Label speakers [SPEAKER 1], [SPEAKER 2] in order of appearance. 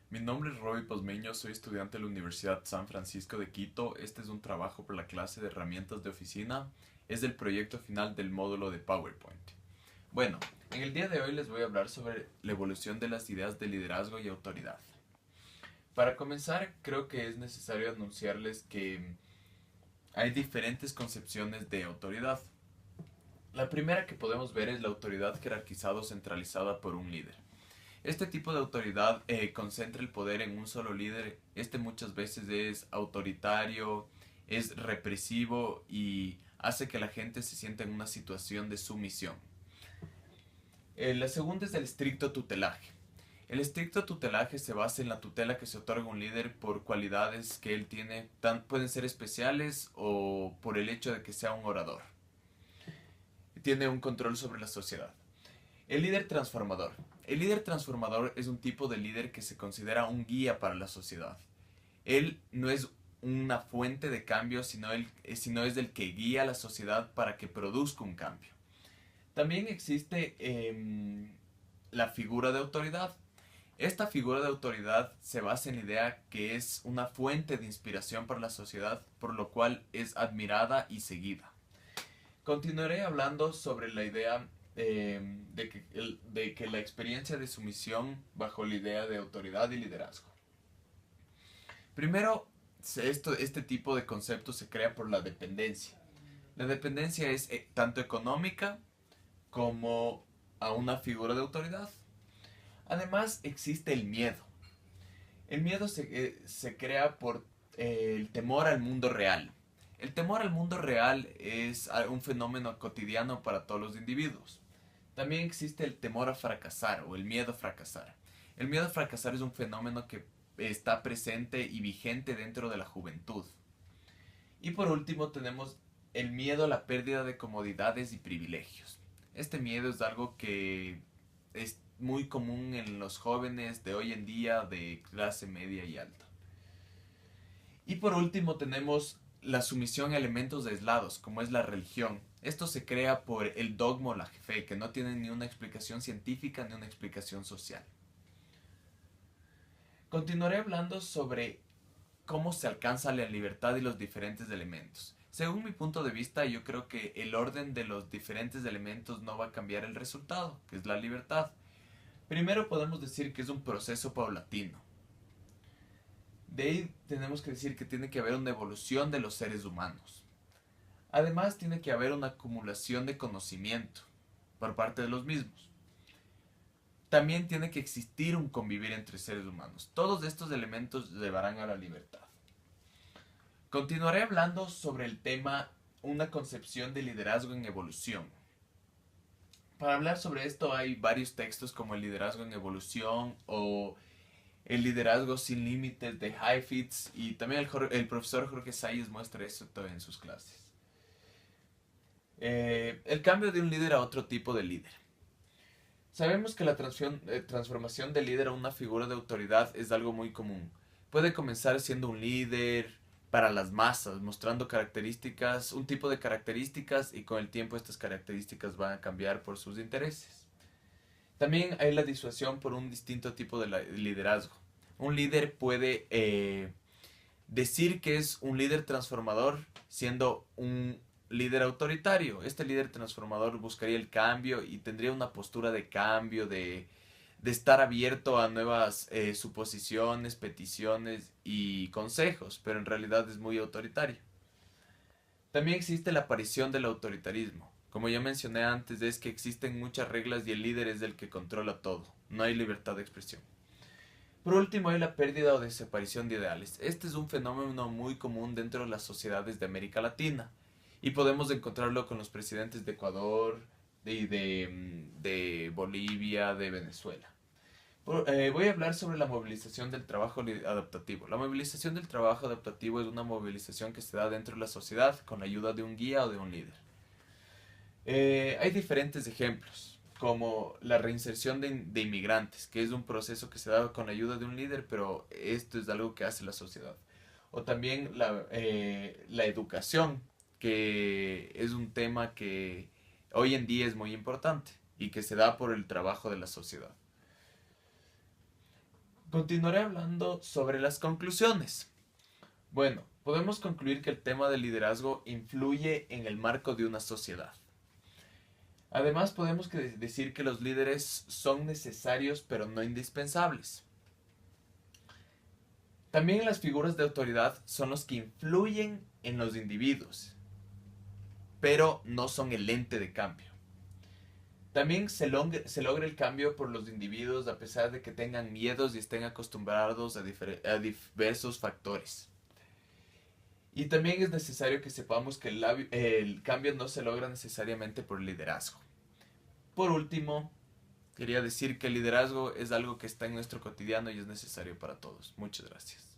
[SPEAKER 1] Mi nombre es Roby Posmeño, soy estudiante de la Universidad San Francisco de Quito. Este es un trabajo por la clase de herramientas de oficina. Es del proyecto final del módulo de PowerPoint. Bueno, en el día de hoy les voy a hablar sobre la evolución de las ideas de liderazgo y autoridad. Para comenzar, creo que es necesario anunciarles que hay diferentes concepciones de autoridad. La primera que podemos ver es la autoridad jerarquizada o centralizada por un líder. Este tipo de autoridad concentra el poder en un solo líder. Este muchas veces es autoritario, es represivo y hace que la gente se sienta en una situación de sumisión. La segunda es el estricto tutelaje. El estricto tutelaje se basa en la tutela que se otorga a un líder por cualidades que él tiene, pueden ser especiales o por el hecho de que sea un orador. Tiene un control sobre la sociedad. El líder transformador. El líder transformador es un tipo de líder que se considera un guía para la sociedad. Él no es una fuente de cambio, sino es el que guía a la sociedad para que produzca un cambio. También existe la figura de autoridad. Esta figura de autoridad se basa en la idea que es una fuente de inspiración para la sociedad, por lo cual es admirada y seguida. Continuaré hablando sobre la idea de que la experiencia de sumisión bajo la idea de autoridad y liderazgo. Primero, este tipo de concepto se crea por la dependencia. La dependencia es tanto económica como a una figura de autoridad. Además, existe el miedo. El miedo se crea por el temor al mundo real. El temor al mundo real es un fenómeno cotidiano para todos los individuos. También existe el temor a fracasar o el miedo a fracasar. El miedo a fracasar es un fenómeno que está presente y vigente dentro de la juventud. Y por último tenemos el miedo a la pérdida de comodidades y privilegios. Este miedo es algo que es muy común en los jóvenes de hoy en día de clase media y alta. Y por último tenemos la sumisión a elementos aislados, como es la religión. Esto se crea por el dogma o la fe, que no tienen ni una explicación científica ni una explicación social. Continuaré hablando sobre cómo se alcanza la libertad y los diferentes elementos. Según mi punto de vista, yo creo que el orden de los diferentes elementos no va a cambiar el resultado, que es la libertad. Primero podemos decir que es un proceso paulatino. De ahí tenemos que decir que tiene que haber una evolución de los seres humanos. Además, tiene que haber una acumulación de conocimiento por parte de los mismos. También tiene que existir un convivir entre seres humanos. Todos estos elementos llevarán a la libertad. Continuaré hablando sobre el tema una concepción de liderazgo en evolución. Para hablar sobre esto hay varios textos como el liderazgo en evolución o el liderazgo sin límites de Heifetz y también el profesor Jorge Salles muestra eso en sus clases. El cambio de un líder a otro tipo de líder. Sabemos que la transformación de líder a una figura de autoridad es algo muy común. Puede comenzar siendo un líder para las masas, mostrando características, un tipo de características y con el tiempo estas características van a cambiar por sus intereses. También hay la disuasión por un distinto tipo de liderazgo. Un líder puede decir que es un líder transformador siendo un líder autoritario. Este líder transformador buscaría el cambio y tendría una postura de cambio, de estar abierto a nuevas suposiciones, peticiones y consejos, pero en realidad es muy autoritario. También existe la aparición del autoritarismo. Como ya mencioné antes, es que existen muchas reglas y el líder es el que controla todo. No hay libertad de expresión. Por último, hay la pérdida o desaparición de ideales. Este es un fenómeno muy común dentro de las sociedades de América Latina y podemos encontrarlo con los presidentes de Ecuador, de Bolivia, de Venezuela. Voy a hablar sobre la movilización del trabajo adaptativo. La movilización del trabajo adaptativo es una movilización que se da dentro de la sociedad con la ayuda de un guía o de un líder. Hay diferentes ejemplos, como la reinserción de inmigrantes, que es un proceso que se da con la ayuda de un líder, pero esto es algo que hace la sociedad. O también la educación, que es un tema que hoy en día es muy importante y que se da por el trabajo de la sociedad. Continuaré hablando sobre las conclusiones. Bueno, podemos concluir que el tema del liderazgo influye en el marco de una sociedad. Además, podemos decir que los líderes son necesarios pero no indispensables. También las figuras de autoridad son los que influyen en los individuos, pero no son el ente de cambio. También se logra el cambio por los individuos a pesar de que tengan miedos y estén acostumbrados a diversos factores. Y también es necesario que sepamos que el cambio no se logra necesariamente por liderazgo. Por último, quería decir que el liderazgo es algo que está en nuestro cotidiano y es necesario para todos. Muchas gracias.